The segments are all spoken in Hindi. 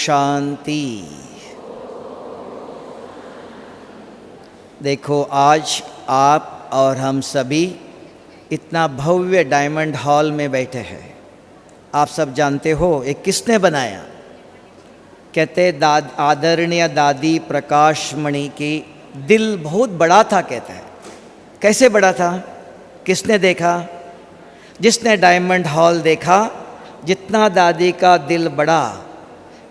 शांति। देखो आज आप और हम सभी इतना भव्य डायमंड हॉल में बैठे हैं। आप सब जानते हो ये किसने बनाया? कहते आदरणीय दादी प्रकाश मणि की दिल बहुत बड़ा था। कहते हैं कैसे बड़ा था? किसने देखा? जिसने डायमंड हॉल देखा, जितना दादी का दिल बड़ा,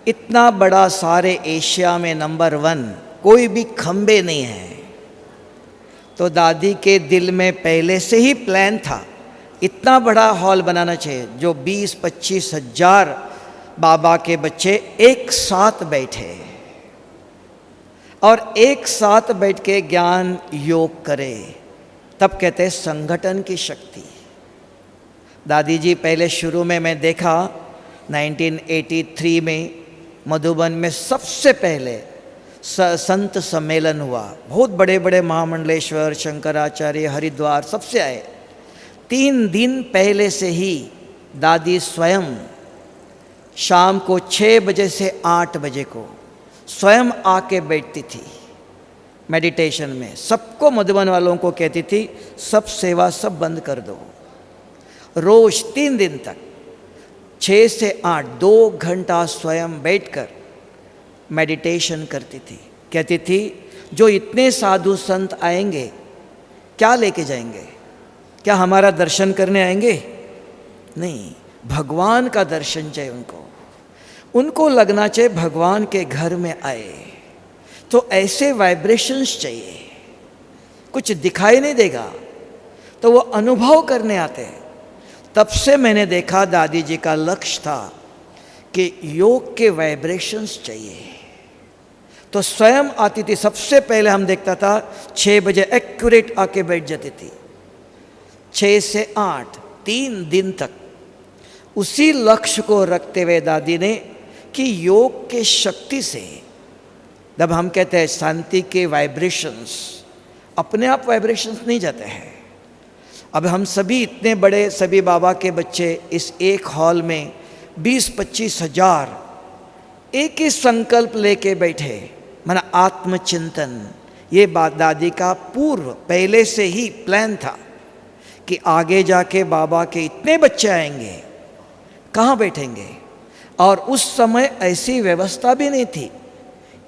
इतना बड़ा सारे एशिया में नंबर 1 कोई भी खंबे नहीं है। तो दादी के दिल में पहले से ही प्लान था इतना बड़ा हॉल बनाना चाहिए जो 20-25 हजार बाबा के बच्चे एक साथ बैठे और एक साथ बैठ के ज्ञान योग करे। तब कहते हैं संगठन की शक्ति। दादी जी पहले शुरू में मैं देखा 1983 में मधुबन में सबसे पहले संत सम्मेलन हुआ। बहुत बड़े बड़े महामंडलेश्वर, शंकराचार्य, हरिद्वार सबसे आए। 3 दिन पहले से ही दादी स्वयं शाम को 6 बजे से 8 बजे को स्वयं आके बैठती थी मेडिटेशन में। सबको मधुबन वालों को कहती थी सब सेवा सब बंद कर दो। रोज 3 दिन तक 6 से 8 2 घंटा स्वयं बैठकर मेडिटेशन करती थी। कहती थी जो इतने साधु संत आएंगे क्या लेके जाएंगे? क्या हमारा दर्शन करने आएंगे? नहीं, भगवान का दर्शन चाहिए उनको। उनको लगना चाहिए भगवान के घर में आए। तो ऐसे वाइब्रेशंस चाहिए। कुछ दिखाई नहीं देगा तो वो अनुभव करने आते हैं। तब से मैंने देखा दादी जी का लक्ष्य था कि योग के वाइब्रेशंस चाहिए। तो स्वयं आती थी। सबसे पहले हम देखता था 6 बजे एक्यूरेट आके बैठ जाती थी। 6 से 8 3 दिन तक उसी लक्ष्य को रखते हुए दादी ने कि योग के शक्ति से, जब हम कहते हैं शांति के वाइब्रेशंस, अपने आप वाइब्रेशंस नहीं जाते हैं। अब हम सभी इतने बड़े सभी बाबा के बच्चे इस एक हॉल में 20-25 हजार एक ही संकल्प लेके बैठे, माना आत्मचिंतन। ये बात दादी का पूर्व पहले से ही प्लान था कि आगे जाके बाबा के इतने बच्चे आएंगे, कहाँ बैठेंगे? और उस समय ऐसी व्यवस्था भी नहीं थी,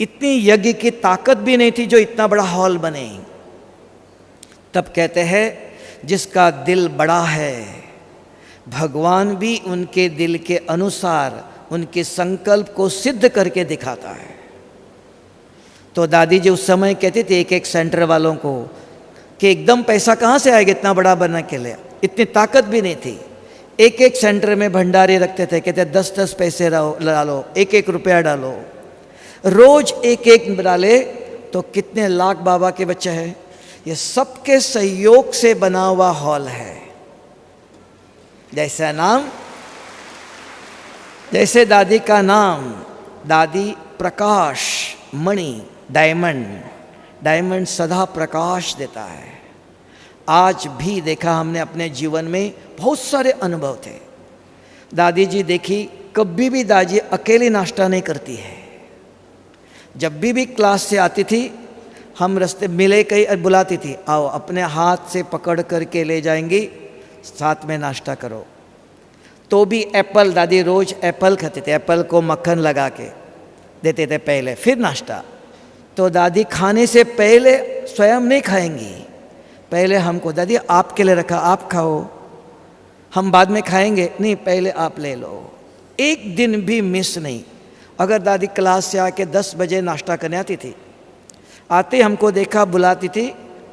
इतनी यज्ञ की ताकत भी नहीं थी जो इतना बड़ा हॉल बने। तब कहते हैं जिसका दिल बड़ा है, भगवान भी उनके दिल के अनुसार उनके संकल्प को सिद्ध करके दिखाता है। तो दादी जी उस समय कहती थी एक सेंटर वालों को कि एकदम पैसा कहाँ से आएगा इतना बड़ा बनने के लिए? इतनी ताकत भी नहीं थी। एक सेंटर में भंडारे रखते थे। कहते 10-10 पैसे डालो, 1-1 रुपया डालो। रोज 1-1 डाले तो कितने लाख बाबा के बच्चे हैं। ये सबके सहयोग से बना हुआ हॉल है। जैसा नाम, जैसे दादी का नाम, दादी प्रकाश मणि, डायमंड सदा प्रकाश देता है। आज भी देखा हमने अपने जीवन में बहुत सारे अनुभव थे। दादी जी देखी कभी भी दादी अकेली नाश्ता नहीं करती है। जब भी क्लास से आती थी, हम रास्ते मिले कहीं बुलाती थी, आओ अपने हाथ से पकड़ करके ले जाएंगी, साथ में नाश्ता करो। तो भी एप्पल, दादी रोज एप्पल खाते थे। एप्पल को मक्खन लगा के देते थे पहले, फिर नाश्ता। तो दादी खाने से पहले स्वयं नहीं खाएंगी, पहले हमको दादी आपके लिए रखा, आप खाओ, हम बाद में खाएंगे। नहीं, पहले आप ले लो। एक दिन भी मिस नहीं। अगर दादी क्लास से आके 10 बजे नाश्ता करने आती थी, आते हमको देखा बुलाती थी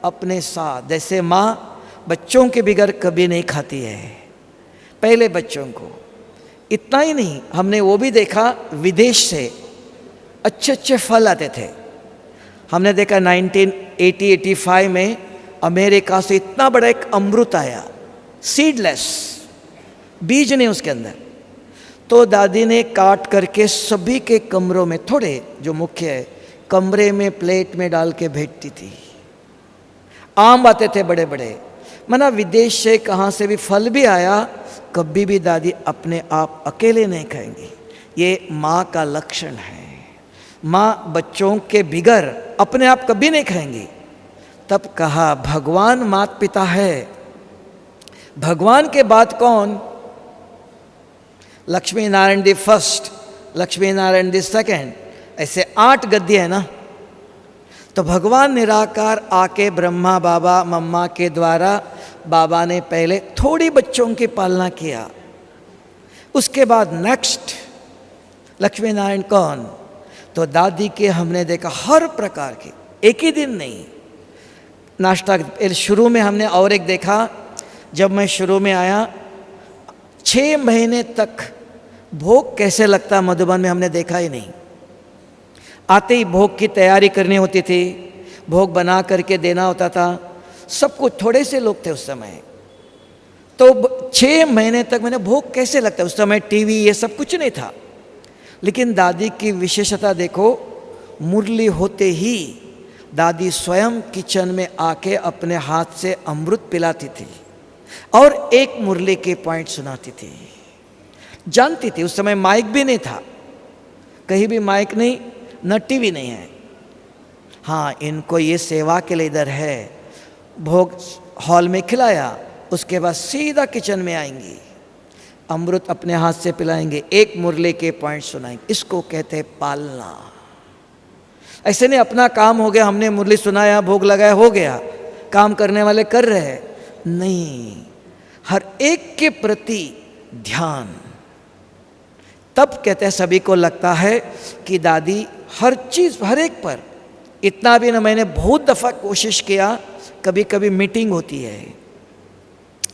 अपने साथ। जैसे माँ बच्चों के बिगैर कभी नहीं खाती है, पहले बच्चों को। इतना ही नहीं, हमने वो भी देखा विदेश से अच्छे फल आते थे। हमने देखा 1980-85 में अमेरिका से इतना बड़ा एक अमरूद आया, सीडलेस, बीज नहीं उसके अंदर। तो दादी ने काट करके सभी के कमरों में, थोड़े जो मुख्य है कमरे में प्लेट में डाल के भेजती थी। आम आते थे बड़े बड़े, मना विदेश से कहाँ से भी फल भी आया, कभी भी दादी अपने आप अकेले नहीं खाएंगी। ये माँ का लक्षण है। माँ बच्चों के बिगर अपने आप कभी नहीं खाएंगी। तब कहा भगवान माता पिता है, भगवान के बाद कौन? Lakshmi Narayan the first, Lakshmi Narayan the second, ऐसे 8 गद्य है ना। तो भगवान निराकार आके ब्रह्मा बाबा मम्मा के द्वारा बाबा ने पहले थोड़ी बच्चों की पालना किया, उसके बाद नेक्स्ट लक्ष्मी नारायण कौन? तो दादी के हमने देखा हर प्रकार के, एक ही दिन नहीं। नाश्ता शुरू में हमने और एक देखा, जब मैं शुरू में आया 6 महीने तक भोग कैसे लगता मधुबन में हमने देखा ही नहीं। आते ही भोग की तैयारी करनी होती थी, भोग बना करके देना होता था। सब कुछ, थोड़े से लोग थे उस समय, तो 6 महीने तक मैंने भोग कैसे लगता है। उस समय टीवी ये सब कुछ नहीं था। लेकिन दादी की विशेषता देखो, मुरली होते ही दादी स्वयं किचन में आके अपने हाथ से अमृत पिलाती थी और एक मुरली के पॉइंट सुनाती थी। जानती थी, उस समय माइक भी नहीं था, कहीं भी माइक नहीं, न टीवी नहीं है। हाँ, इनको ये सेवा के लिए इधर है। भोग हॉल में खिलाया, उसके बाद सीधा किचन में आएंगी, अमृत अपने हाथ से पिलाएंगे, एक मुरली के पॉइंट सुनाएंगे। इसको कहते हैं पालना। ऐसे नहीं अपना काम हो गया, हमने मुरली सुनाया, भोग लगाया, हो गया, काम करने वाले कर रहे हैं, नहीं, हर एक के प्रति ध्यान। तब कहते हैं सभी को लगता है कि दादी हर चीज़, हर एक पर, इतना भी ना, मैंने बहुत दफ़ा कोशिश किया, कभी कभी मीटिंग होती है,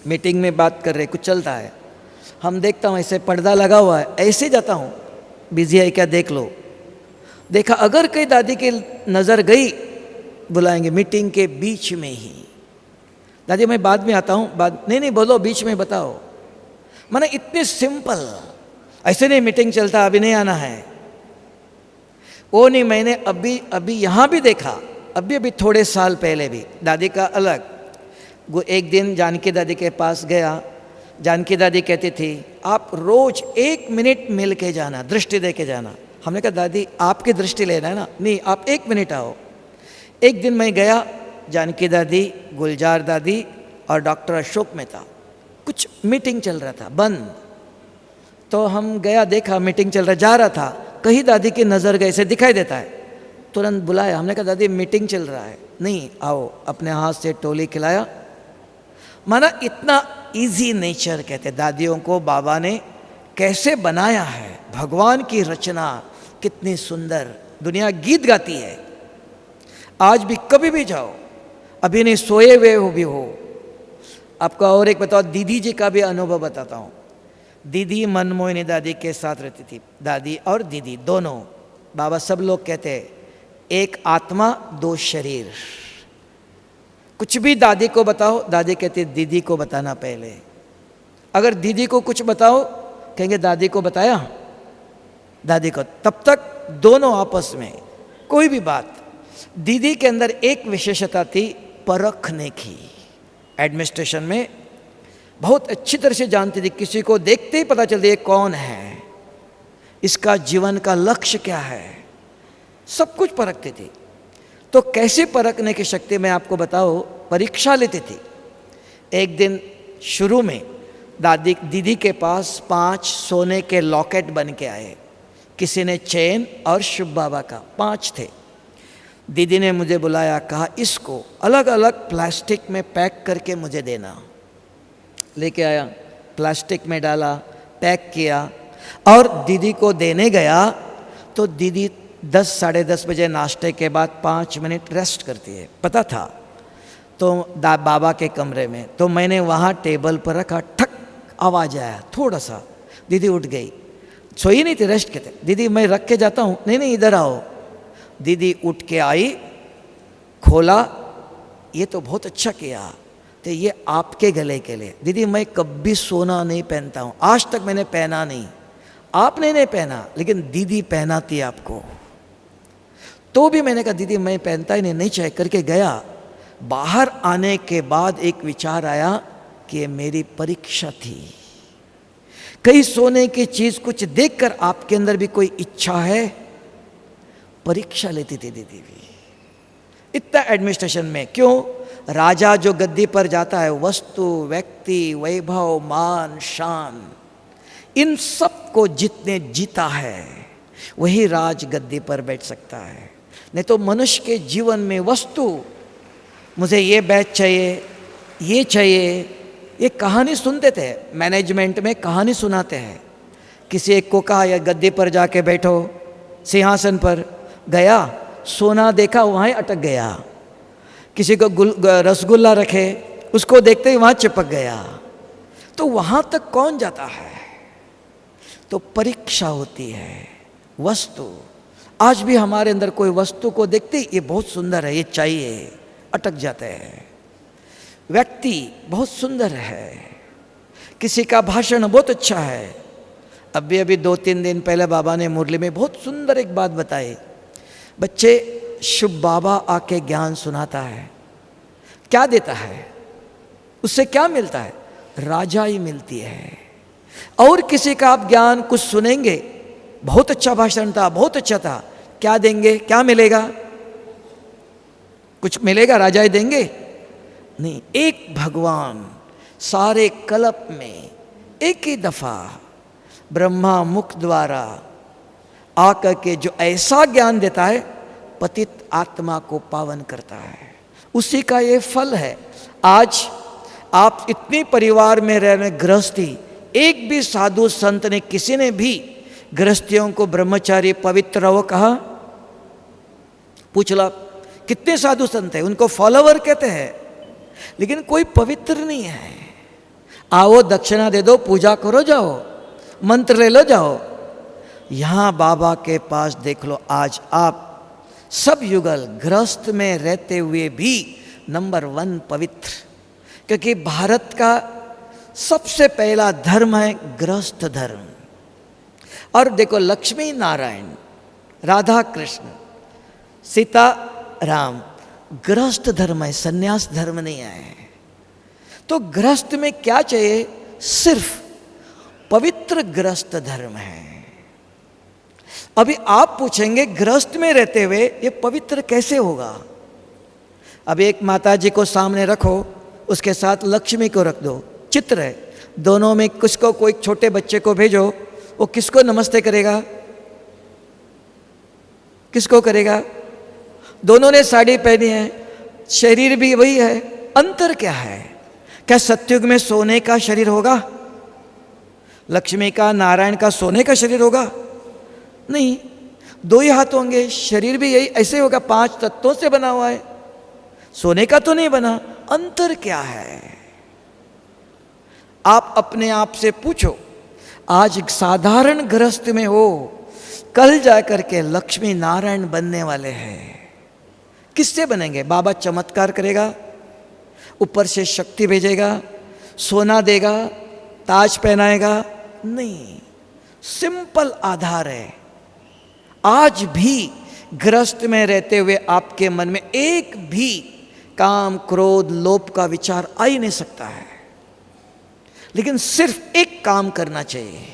मीटिंग में बात कर रहे, कुछ चलता है, हम देखता हूँ ऐसे पर्दा लगा हुआ है, ऐसे जाता हूँ, बिजी है क्या देख लो। देखा अगर कहीं दादी की नज़र गई, बुलाएंगे मीटिंग के बीच में ही, दादी मैं बाद में आता हूँ, बाद नहीं बोलो, बीच में बताओ। माने इतने सिंपल, ऐसे नहीं मीटिंग चलता अभी नहीं आना है, वो नहीं। मैंने अभी यहाँ भी देखा, अभी थोड़े साल पहले भी दादी का अलग। एक दिन जानकी दादी के पास गया, जानकी दादी कहती थी आप रोज 1 मिनट मिल के जाना, दृष्टि दे के जाना। हमने कहा दादी आपकी दृष्टि लेना है ना, नहीं आप 1 मिनट आओ। एक दिन मैं गया, जानकी दादी, गुलजार दादी और डॉक्टर अशोक मेहता, कुछ मीटिंग चल रहा था बंद, तो हम गया, देखा मीटिंग चल रहा, जा रहा था, कहीं दादी की नज़र गई, से दिखाई देता है, तुरंत बुलाया। हमने कहा दादी मीटिंग चल रहा है, नहीं आओ, अपने हाथ से टोली खिलाया। माना इतना इजी नेचर कहते दादियों को बाबा ने कैसे बनाया है। भगवान की रचना कितनी सुंदर, दुनिया गीत गाती है। आज भी कभी भी जाओ, अभी नहीं सोए हुए हो भी हो। आपको और एक बताओ, दीदी जी का भी अनुभव बताता हूँ। दीदी मनमोहिनी दादी के साथ रहती थी, दादी और दीदी दोनों। बाबा सब लोग कहते एक आत्मा 2 शरीर। कुछ भी दादी को बताओ, दादी कहती दीदी को बताना पहले। अगर दीदी को कुछ बताओ, कहेंगे दादी को बताया, दादी को। तब तक दोनों आपस में कोई भी बात। दीदी के अंदर एक विशेषता थी, परखने की। एडमिनिस्ट्रेशन में बहुत अच्छी तरह से जानती थी, किसी को देखते ही पता चलती है कौन है, इसका जीवन का लक्ष्य क्या है, सब कुछ परखती थी। तो कैसे परखने की शक्ति मैं आपको बताओ, परीक्षा लेती थी। एक दिन शुरू में दीदी के पास 5 सोने के लॉकेट बन के आए, किसी ने चेन और शुभ बाबा का, 5 थे। दीदी ने मुझे बुलाया, कहा इसको अलग अलग प्लास्टिक में पैक करके मुझे देना। लेके आया, प्लास्टिक में डाला, पैक किया और दीदी को देने गया। तो दीदी 10 साढ़े 10 बजे नाश्ते के बाद 5 मिनट रेस्ट करती है, पता था। तो बाबा के कमरे में, तो मैंने वहाँ टेबल पर रखा, ठक आवाज़ आया थोड़ा सा, दीदी उठ गई, सोई नहीं थी, रेस्ट के थे। दीदी मैं रख के जाता हूँ, नहीं इधर आओ। दीदी उठ के आई, खोला, ये तो बहुत अच्छा किया, तो ये आपके गले के लिए। दीदी मैं कभी सोना नहीं पहनता हूँ, आज तक मैंने पहना नहीं, आपने नहीं पहना, लेकिन दीदी पहनाती आपको। तो भी मैंने कहा दीदी मैं पहनता ही नहीं चाहिए करके गया। बाहर आने के बाद एक विचार आया कि ये मेरी परीक्षा थी, कहीं सोने की चीज कुछ देखकर आपके अंदर भी कोई इच्छा है? परीक्षा लेती थी दीदी भी इतना एडमिनिस्ट्रेशन में। क्यों? राजा जो गद्दी पर जाता है, वस्तु, व्यक्ति, वैभव, मान, शान, इन सब को जितने जीता है वही राज गद्दी पर बैठ सकता है। नहीं तो मनुष्य के जीवन में वस्तु, मुझे ये बैच चाहिए, ये चाहिए, ये कहानी सुनते थे। मैनेजमेंट में कहानी सुनाते हैं। किसी एक को कहा या गद्दी पर जाके बैठो, सिंहासन पर गया, सोना देखा, वहाँ ही अटक गया। किसी को रसगुल्ला रखे, उसको देखते ही वहाँ चिपक गया। तो वहाँ तक कौन जाता है? तो परीक्षा होती है। वस्तु, आज भी हमारे अंदर कोई वस्तु को देखते ये बहुत सुंदर है, ये चाहिए, अटक जाते हैं। व्यक्ति बहुत सुंदर है, किसी का भाषण बहुत अच्छा है। अभी 2-3 दिन पहले बाबा ने मुरली में बहुत सुंदर एक बात बताई। बच्चे, शुभ बाबा आके ज्ञान सुनाता है, क्या देता है? उससे क्या मिलता है? राजाई मिलती है। और किसी का आप ज्ञान कुछ सुनेंगे, बहुत अच्छा भाषण था, बहुत अच्छा था, क्या देंगे? क्या मिलेगा? कुछ मिलेगा? राजाई देंगे? नहीं। एक भगवान सारे कल्प में एक ही दफा ब्रह्मा मुख द्वारा आकर के जो ऐसा ज्ञान देता है, पतित आत्मा को पावन करता है। उसी का ये फल है। आज आप इतनी परिवार में रहने गृहस्थी, एक भी साधु संत ने, किसी ने भी गृहस्थियों को ब्रह्मचारी पवित्र रहो कहा? पूछ लो कितने साधु संत हैं, उनको फॉलोवर कहते हैं, लेकिन कोई पवित्र नहीं है। आओ दक्षिणा दे दो, पूजा करो, जाओ, मंत्र ले लो, जाओ। यहां बाबा के पास देख लो, आज आप सब युगल गृहस्थ में रहते हुए भी नंबर 1 पवित्र, क्योंकि भारत का सबसे पहला धर्म है गृहस्थ धर्म। और देखो, लक्ष्मी नारायण, राधा कृष्ण, सीता राम, गृहस्थ धर्म है, सन्यास धर्म नहीं है। तो गृहस्थ में क्या चाहिए? सिर्फ पवित्र गृहस्थ धर्म है। अभी आप पूछेंगे गृहस्थ में रहते हुए ये पवित्र कैसे होगा? अभी एक माता जी को सामने रखो, उसके साथ लक्ष्मी को रख दो, चित्र है, दोनों में किसको, कोई छोटे बच्चे को भेजो, वो किसको नमस्ते करेगा? किसको करेगा? दोनों ने साड़ी पहनी है, शरीर भी वही है, अंतर क्या है? क्या सत्युग में सोने का शरीर होगा? लक्ष्मी का, नारायण का सोने का शरीर होगा? नहीं, 2 ही हाथ होंगे, शरीर भी यही ऐसे होगा, 5 तत्वों से बना हुआ है, सोने का तो नहीं बना। अंतर क्या है? आप अपने आप से पूछो। आज एक साधारण गृहस्थ में हो, कल जाकर के लक्ष्मी नारायण बनने वाले हैं। किससे बनेंगे? बाबा चमत्कार करेगा, ऊपर से शक्ति भेजेगा, सोना देगा, ताज पहनाएगा? नहीं, सिंपल आधार है। आज भी गृहस्थ में रहते हुए आपके मन में एक भी काम, क्रोध, लोभ का विचार आ ही नहीं सकता है, लेकिन सिर्फ एक काम करना चाहिए।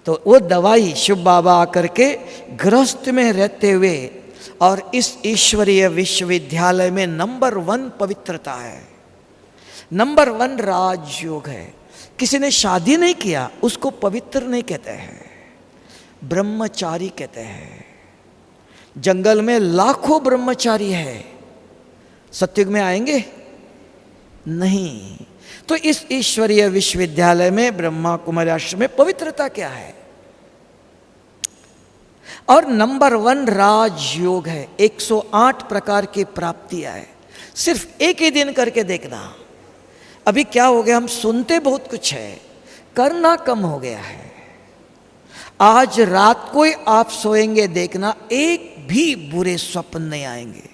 तो वो दवाई शुभ बाबा आकर के गृहस्थ में रहते हुए, और इस ईश्वरीय विश्वविद्यालय में नंबर 1 पवित्रता है, नंबर 1 राजयोग है। किसी ने शादी नहीं किया, उसको पवित्र नहीं कहते हैं, ब्रह्मचारी कहते हैं। जंगल में लाखों ब्रह्मचारी है, सत्युग में आएंगे? नहीं। तो इस ईश्वरीय विश्वविद्यालय में, ब्रह्मा कुमारी आश्रम में पवित्रता क्या है? और नंबर 1 राजयोग है। 108 प्रकार की प्राप्तियां है। सिर्फ एक ही दिन करके देखना। अभी क्या हो गया, हम सुनते बहुत कुछ है, करना कम हो गया है। आज रात को ही आप सोएंगे, देखना एक भी बुरे स्वप्न नहीं आएंगे,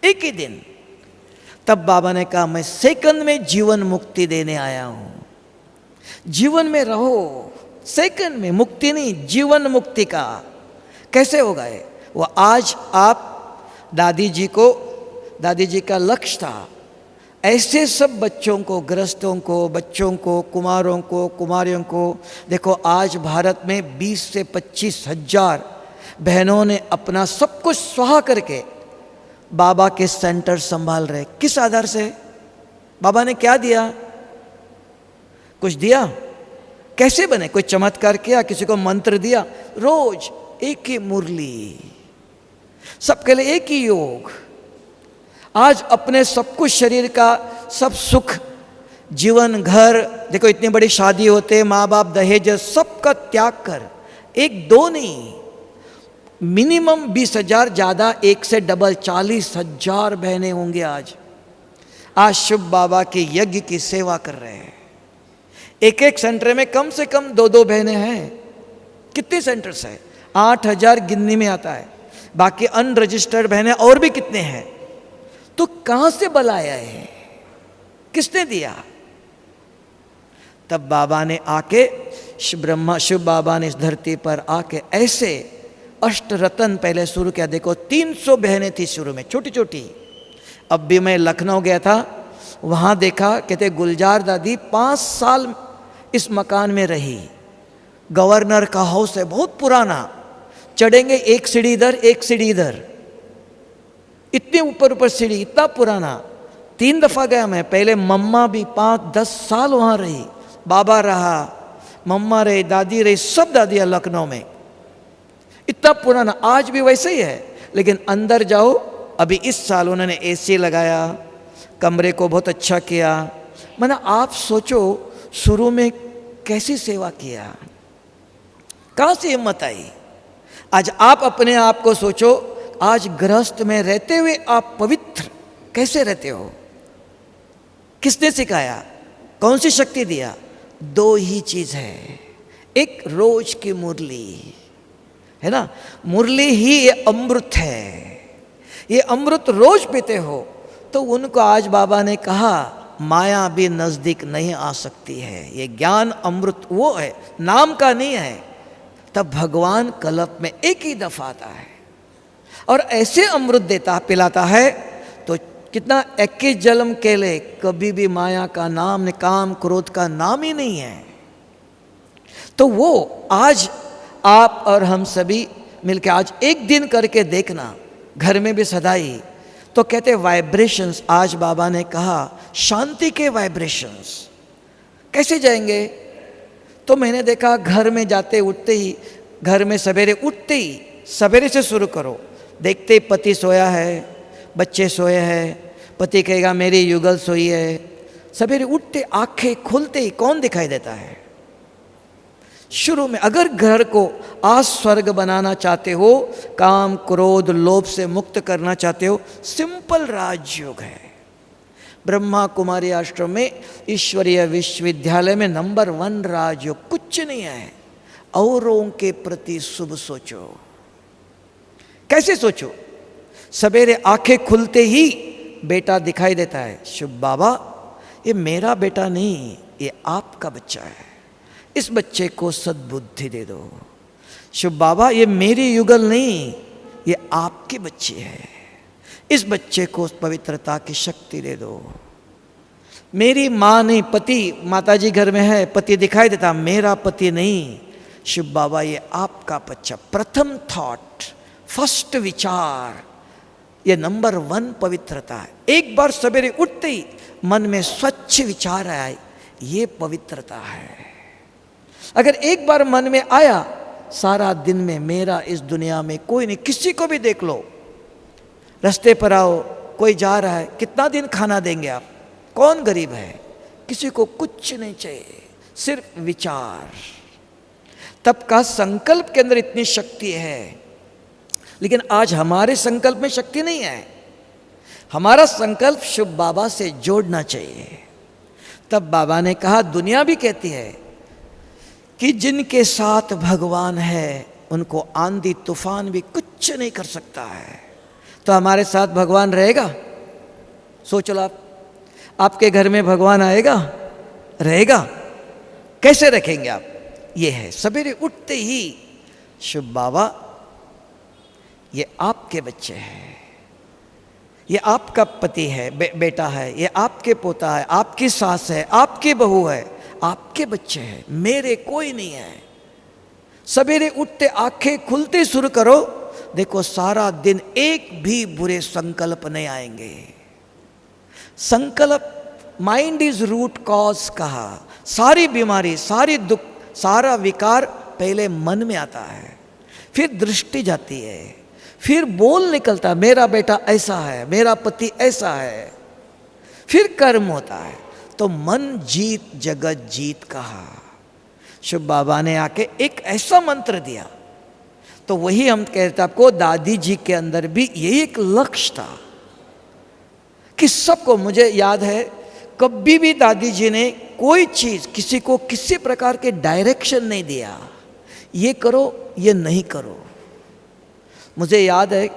एक ही दिन। तब बाबा ने कहा, मैं सेकंड में जीवन मुक्ति देने आया हूं। जीवन में रहो, सेकंड में, मुक्ति नहीं, जीवन मुक्ति का। कैसे होगा ये? वो आज आप दादी जी का लक्ष्य था, ऐसे सब बच्चों को, गृहस्थों को, बच्चों को, कुमारों को, कुमारियों को, देखो आज भारत में 20 से 25 हजार बहनों ने अपना सब कुछ स्वाहा करके बाबा के सेंटर संभाल रहे। किस आधार से? बाबा ने क्या दिया? कुछ दिया? कैसे बने? कोई चमत्कार किया? किसी को मंत्र दिया? रोज एक ही मुरली, सबके लिए एक ही योग। आज अपने सब कुछ शरीर का सब सुख, जीवन, घर, देखो इतनी बड़ी शादी होते, माँ बाप, दहेज, सबका त्याग कर, एक दो नहीं, मिनिमम 20,000, ज़्यादा एक से डबल 40,000 बहनें होंगे आज शुभ बाबा के यज्ञ की सेवा कर रहे हैं। एक एक सेंटर में कम से कम 2-2 बहनें हैं। कितने सेंटर्स हैं? 8,000 गिनने में आता है। बाकी अनरजिस्टर्ड बहनें और भी कितने हैं। तो कहां से बल आया है? किसने दिया? तब बाबा ने आके, शिव बाबा ने इस धरती पर आके ऐसे अष्टरत्न पहले शुरू किया। देखो 300 बहनें थी शुरू में, छोटी छोटी। अब भी मैं लखनऊ गया था, वहां देखा, कहते गुलजार दादी 5 साल इस मकान में रही। गवर्नर का हाउस है, बहुत पुराना, चढ़ेंगे एक सीढ़ी इधर, एक सीढ़ी इधर, इतने ऊपर ऊपर सीढ़ी, इतना पुराना। 3 दफा गया मैं। पहले मम्मा भी 5-10 साल वहां रही, बाबा रहा, मम्मा रही, दादी रही, सब दादियां लखनऊ में। इतना पुराना, आज भी वैसे ही है। लेकिन अंदर जाओ, अभी इस साल उन्होंने एसी लगाया, कमरे को बहुत अच्छा किया। माना आप सोचो शुरू में कैसी सेवा किया, कहां से हिम्मत आई। आज आप अपने आप को सोचो, आज गृहस्थ में रहते हुए आप पवित्र कैसे रहते हो? किसने सिखाया? कौन सी शक्ति दिया? 2 ही चीज है। एक रोज की मुरली है ना, मुरली ही ये अमृत है। ये अमृत रोज पीते हो तो उनको आज बाबा ने कहा माया भी नजदीक नहीं आ सकती है। ये ज्ञान अमृत वो है, नाम का नहीं है। तब भगवान कल्प में एक ही दफा आता है और ऐसे अमृत देता, पिलाता है तो कितना 21 जन्म के लिए कभी भी माया का नाम, काम, क्रोध का नाम ही नहीं है। तो वो आज आप और हम सभी मिलकर आज एक दिन करके देखना, घर में भी सदाई। तो कहते वाइब्रेशंस, आज बाबा ने कहा शांति के वाइब्रेशंस कैसे जाएंगे? तो मैंने देखा घर में जाते उठते ही, घर में सवेरे उठते ही, सवेरे से शुरू करो, देखते ही पति सोया है, बच्चे सोए हैं, पति कहेगा मेरी युगल सोई है। सवेरे उठते आंखें खुलते ही कौन दिखाई देता है? शुरू में अगर घर को आज स्वर्ग बनाना चाहते हो, काम, क्रोध, लोभ से मुक्त करना चाहते हो, सिंपल राजयोग है। ब्रह्मा कुमारी आश्रम में ईश्वरीय विश्वविद्यालय में नंबर 1 राजयोग, कुछ नहीं है। औरों के प्रति शुभ सोचो। कैसे सोचो? सवेरे आंखें खुलते ही बेटा दिखाई देता है, शुभ बाबा ये मेरा बेटा नहीं, ये आपका बच्चा है, इस बच्चे को सद्बुद्धि दे दो। शुभ बाबा ये मेरी युगल नहीं, ये आपके बच्चे है, इस बच्चे को पवित्रता की शक्ति दे दो। मेरी माँ नहीं, पति, माताजी घर में है, पति दिखाई देता, मेरा पति नहीं, शुभ बाबा ये आपका बच्चा। प्रथम थॉट, फर्स्ट विचार, ये नंबर 1 पवित्रता है। एक बार सवेरे उठते ही मन में स्वच्छ विचार आए, ये पवित्रता है। अगर एक बार मन में आया, सारा दिन में मेरा इस दुनिया में कोई नहीं, किसी को भी देख लो, रास्ते पर आओ, कोई जा रहा है, कितना दिन खाना देंगे आप? कौन गरीब है? किसी को कुछ नहीं चाहिए, सिर्फ विचार। तब का संकल्प के अंदर इतनी शक्ति है। लेकिन आज हमारे संकल्प में शक्ति नहीं है। हमारा संकल्प शुभ बाबा से जोड़ना चाहिए। तब बाबा ने कहा, दुनिया भी कहती है कि जिनके साथ भगवान है उनको आंधी तूफान भी कुछ नहीं कर सकता है। तो हमारे साथ भगवान रहेगा? सोच लो आप, आपके घर में भगवान आएगा? रहेगा? कैसे रखेंगे आप? ये है सवेरे उठते ही, शुभ बाबा ये आपके बच्चे हैं, ये आपका पति है, बेटा है, ये आपके पोता है, आपकी सास है, आपकी बहू है, आपके बच्चे हैं, मेरे कोई नहीं है। सवेरे उठते आंखें खुलते शुरू करो, देखो सारा दिन एक भी बुरे संकल्प नहीं आएंगे। संकल्प, माइंड इज रूट कॉज कहा। सारी बीमारी, सारी दुख, सारा विकार पहले मन में आता है, फिर दृष्टि जाती है, फिर बोल निकलता, मेरा बेटा ऐसा है, मेरा पति ऐसा है, फिर कर्म होता है। तो मन जीत जगत जीत कहा। शिव बाबा ने आके एक ऐसा मंत्र दिया, तो वही हम कहते आपको, दादी जी के अंदर भी यही एक लक्ष्य था कि सबको, मुझे याद है कभी भी दादी जी ने कोई चीज किसी को किसी प्रकार के डायरेक्शन नहीं दिया, ये करो ये नहीं करो। मुझे याद है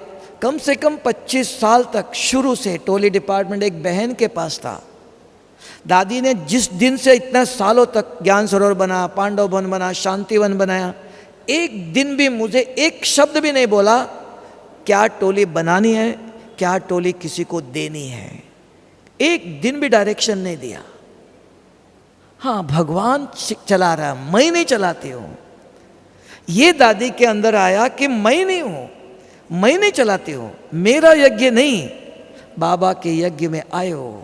कम से कम 25 साल तक शुरू से टोली डिपार्टमेंट एक बहन के पास था। दादी ने जिस दिन से इतना सालों तक ज्ञान सरोवर बना, पांडव भवन बना, शांतिवन बनाया, एक दिन भी मुझे एक शब्द भी नहीं बोला क्या टोली बनानी है, क्या टोली किसी को देनी है। एक दिन भी डायरेक्शन नहीं दिया। हाँ, भगवान चला रहा, मैं नहीं चलाती हूं। ये दादी के अंदर आया कि मैं नहीं हूं, मैं नहीं चलाती हूं, मेरा यज्ञ नहीं, बाबा के यज्ञ में आए हो,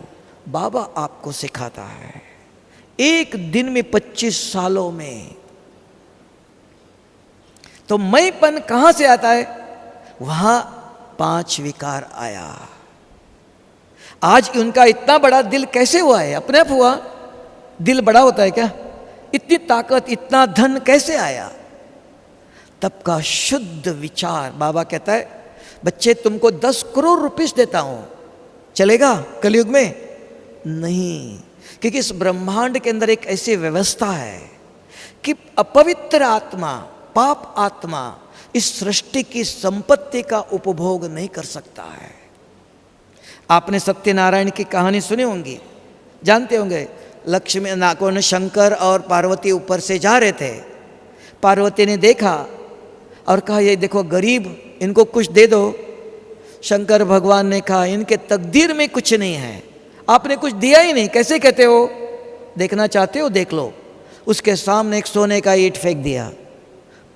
बाबा आपको सिखाता है। एक दिन में 25 सालों में। तो मैंपन कहां से आता है? वहां 5 विकार आया। आज उनका इतना बड़ा दिल कैसे हुआ है? अपने आप हुआ? दिल बड़ा होता है क्या? इतनी ताकत, इतना धन कैसे आया? तब का शुद्ध विचार। बाबा कहता है, बच्चे तुमको 10 करोड़ रुपीस देता हूं, चलेगा कलयुग में? नहीं, क्योंकि इस ब्रह्मांड के अंदर एक ऐसी व्यवस्था है कि अपवित्र आत्मा, पाप आत्मा इस सृष्टि की संपत्ति का उपभोग नहीं कर सकता है। आपने सत्यनारायण की कहानी सुनी होंगी, जानते होंगे। लक्ष्मी नाकोन शंकर और पार्वती ऊपर से जा रहे थे। पार्वती ने देखा और कहा, ये देखो गरीब, इनको कुछ दे दो। शंकर भगवान ने कहा, इनके तकदीर में कुछ नहीं है, आपने कुछ दिया ही नहीं, कैसे कहते हो? देखना चाहते हो देख लो। उसके सामने एक सोने का ईंट फेंक दिया,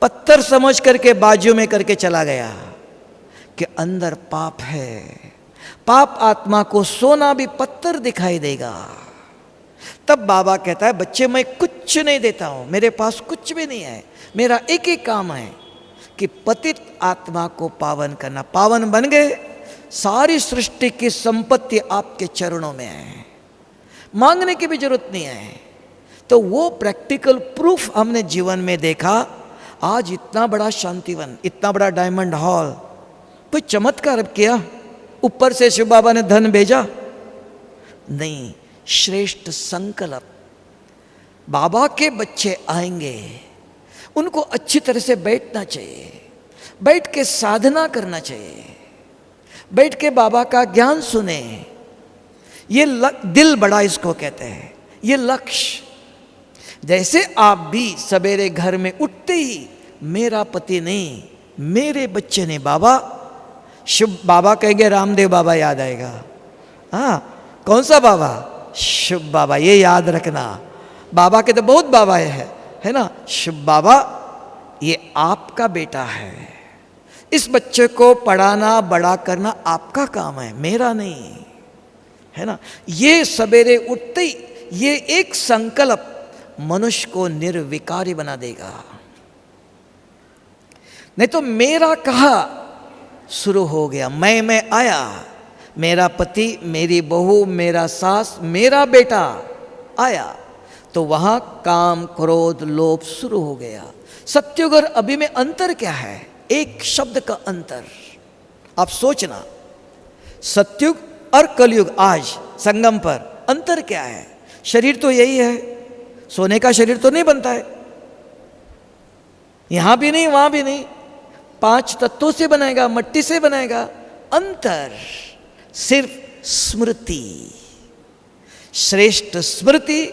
पत्थर समझ करके बाजू में करके चला गया कि अंदर पाप है। पाप आत्मा को सोना भी पत्थर दिखाई देगा। तब बाबा कहता है, बच्चे मैं कुछ नहीं देता हूं, मेरे पास कुछ भी नहीं है, मेरा एक ही काम है कि पतित आत्मा को पावन करना। पावन बन गए, सारी सृष्टि की संपत्ति आपके चरणों में है, मांगने की भी जरूरत नहीं है। तो वो प्रैक्टिकल प्रूफ हमने जीवन में देखा। आज इतना बड़ा शांतिवन, इतना बड़ा डायमंड हॉल, कोई चमत्कार किया? ऊपर से शिव बाबा ने धन भेजा? नहीं, श्रेष्ठ संकल्प। बाबा के बच्चे आएंगे, उनको अच्छी तरह से बैठना चाहिए, बैठ के साधना करना चाहिए, बैठ के बाबा का ज्ञान सुने। ये दिल बड़ा इसको कहते हैं, ये लक्ष्य। जैसे आप भी सवेरे घर में उठते ही मेरा पति नहीं, मेरे बच्चे नहीं, बाबा, शिव बाबा कहेंगे, रामदेव बाबा याद आएगा। हाँ, कौन सा बाबा? शिव बाबा, ये याद रखना। बाबा के तो बहुत बाबा है ना। शिव बाबा ये आपका बेटा है, इस बच्चे को पढ़ाना बड़ा करना आपका काम है, मेरा नहीं, है ना। ये सवेरे उठते ही ये एक संकल्प मनुष्य को निर्विकारी बना देगा। नहीं तो मेरा कहा शुरू हो गया, मैं आया, मेरा पति, मेरी बहू, मेरा सास, मेरा बेटा आया, तो वहां काम, क्रोध, लोभ शुरू हो गया। सत्युग और अभी में अंतर क्या है? एक शब्द का अंतर। आप सोचना, सत्युग और कलयुग आज संगम पर अंतर क्या है? शरीर तो यही है, सोने का शरीर तो नहीं बनता है, यहां भी नहीं वहां भी नहीं, 5 तत्वों से बनाएगा, मट्टी से बनाएगा। अंतर सिर्फ स्मृति, श्रेष्ठ स्मृति,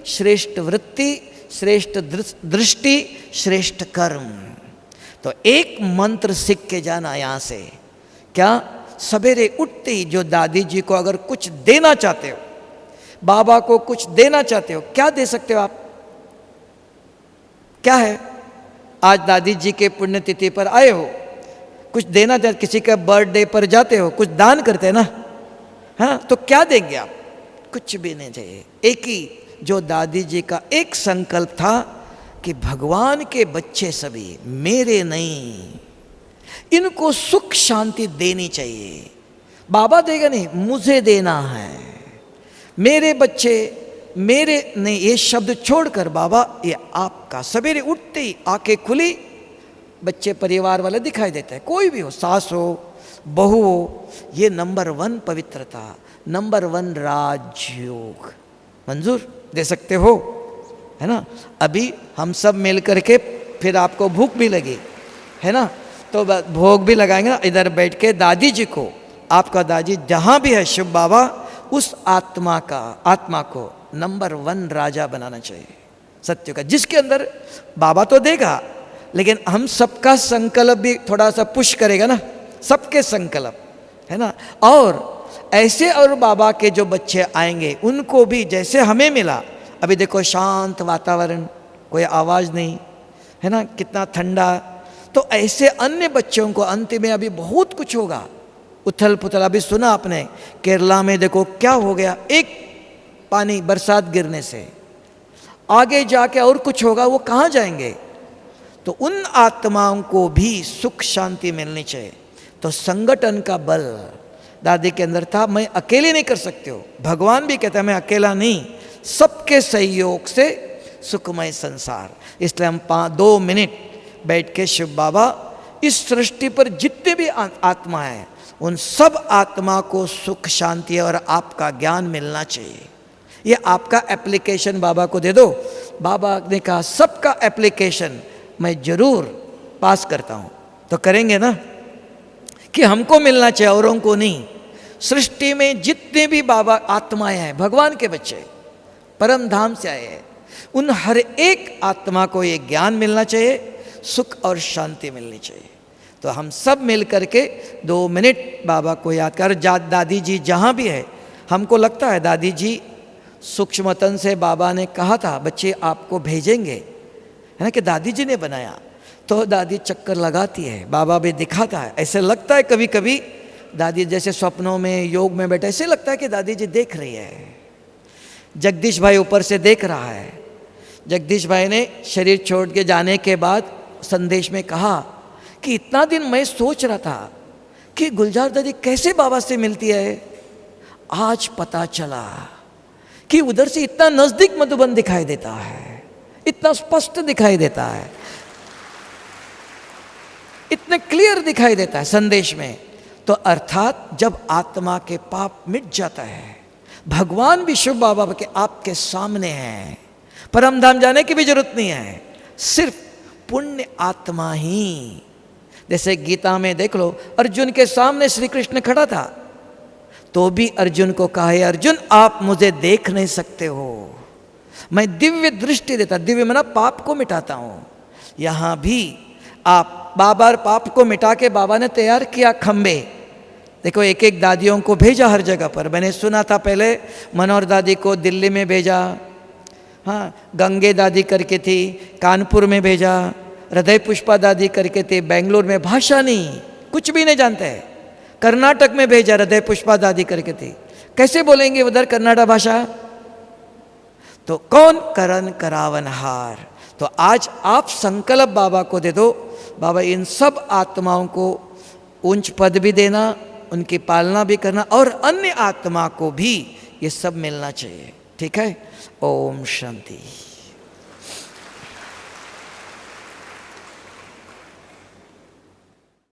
श्रेष्ठ वृत्ति, श्रेष्ठ दृष्टि, श्रेष्ठ कर्म। तो एक मंत्र सीख के जाना यहां से, क्या? सवेरे उठते ही जो दादी जी को अगर कुछ देना चाहते हो, बाबा को कुछ देना चाहते हो, क्या दे सकते हो आप? क्या है? आज दादी जी के पुण्यतिथि पर आए हो, कुछ देना चाहते, किसी का बर्थडे पर जाते हो, कुछ दान करते हैं ना, हाँ, तो क्या देंगे आप? कुछ भी नहीं चाहिए। एक ही जो दादी जी का एक संकल्प था कि भगवान के बच्चे सभी मेरे नहीं, इनको सुख शांति देनी चाहिए। बाबा देगा नहीं, मुझे देना है। मेरे बच्चे मेरे नहीं, ये शब्द छोड़कर बाबा ये आपका। सवेरे उठते ही आंखें खुली, बच्चे परिवार वाले दिखाई देते हैं, कोई भी हो, सास हो, बहू हो। ये नंबर 1 पवित्रता, नंबर 1 राजयोग। मंजूर दे सकते हो, है ना? अभी हम सब मिल करके, फिर आपको भूख भी लगी है ना, तो भोग भी लगाएंगे ना, इधर बैठ के दादी जी को, आपका दादी जहाँ भी है शिव बाबा, उस आत्मा को नंबर 1 राजा बनाना चाहिए सत्य का, जिसके अंदर बाबा तो देगा, लेकिन हम सबका संकल्प भी थोड़ा सा पुश करेगा ना, सबके संकल्प, है ना? और ऐसे और बाबा के जो बच्चे आएंगे उनको भी जैसे हमें मिला, अभी देखो शांत वातावरण, कोई आवाज़ नहीं, है ना, कितना ठंडा, तो ऐसे अन्य बच्चों को अंत में अभी बहुत कुछ होगा, उथल पुथल। अभी सुना आपने केरला में देखो क्या हो गया, एक पानी बरसात गिरने से, आगे जाके और कुछ होगा, वो कहाँ जाएंगे? तो उन आत्माओं को भी सुख शांति मिलनी चाहिए। तो संगठन का बल दादी के अंदर था, मैं अकेले नहीं कर सकते हो, भगवान भी कहता है मैं अकेला नहीं, सबके सहयोग से सुखमय संसार। इसलिए हम 2 मिनट बैठ के शिव बाबा, इस सृष्टि पर जितने भी आत्मा है उन सब आत्मा को सुख शांति और आपका ज्ञान मिलना चाहिए। ये आपका एप्लीकेशन बाबा को दे दो। बाबा ने कहा सबका एप्लीकेशन मैं जरूर पास करता हूँ, तो करेंगे ना कि हमको मिलना चाहिए, औरों को नहीं। सृष्टि में जितने भी बाबा आत्माएं हैं, भगवान के बच्चे परम धाम से आए हैं, उन हर एक आत्मा को ये ज्ञान मिलना चाहिए, सुख और शांति मिलनी चाहिए। तो हम सब मिल करके 2 मिनट बाबा को याद कर। दादी जी जहाँ भी है, हमको लगता है दादी जी सूक्ष्मतन से बाबा ने कहा था बच्चे आपको भेजेंगे, है ना, कि दादी जी ने बनाया, तो दादी चक्कर लगाती है, बाबा भी दिखाता है। ऐसे लगता है कभी कभी दादी जैसे स्वप्नों में योग में बैठे, ऐसे लगता है कि दादी जी देख रही है। जगदीश भाई ऊपर से देख रहा है। जगदीश भाई ने शरीर छोड़ के जाने के बाद संदेश में कहा कि इतना दिन मैं सोच रहा था कि गुलजार दादी कैसे बाबा से मिलती है, आज पता चला कि उधर से इतना नजदीक मधुबन दिखाई देता है, इतना स्पष्ट दिखाई देता है, इतने क्लियर दिखाई देता है संदेश में। तो अर्थात जब आत्मा के पाप मिट जाता है, भगवान भी शिव बाबा के आपके सामने हैं, परम धाम जाने की भी जरूरत नहीं है, सिर्फ पुण्य आत्मा ही। जैसे गीता में देख लो, अर्जुन के सामने श्री कृष्ण खड़ा था, तो भी अर्जुन को कहा है अर्जुन आप मुझे देख नहीं सकते हो, मैं दिव्य दृष्टि देता, दिव्य मना पाप को मिटाता हूं। यहां भी आप बाबा पाप को मिटा के बाबा ने तैयार किया खंबे। देखो एक एक दादियों को भेजा हर जगह पर। मैंने सुना था पहले मनोहर दादी को दिल्ली में भेजा, हाँ, गंगे दादी करके थी कानपुर में भेजा, हृदय पुष्पा दादी करके थे बेंगलोर में, भाषा नहीं, कुछ भी नहीं जानते हैं। कर्नाटक में भेजा, हृदय पुष्पा दादी करके थी, कैसे बोलेंगे उधर कर्नाटक भाषा? तो कौन करन करावनहार। तो आज आप संकल्प बाबा को दे दो, बाबा इन सब आत्माओं को उच्च पद भी देना, उनकी पालना भी करना, और अन्य आत्मा को भी ये सब मिलना चाहिए। ठीक है, ओम शांति।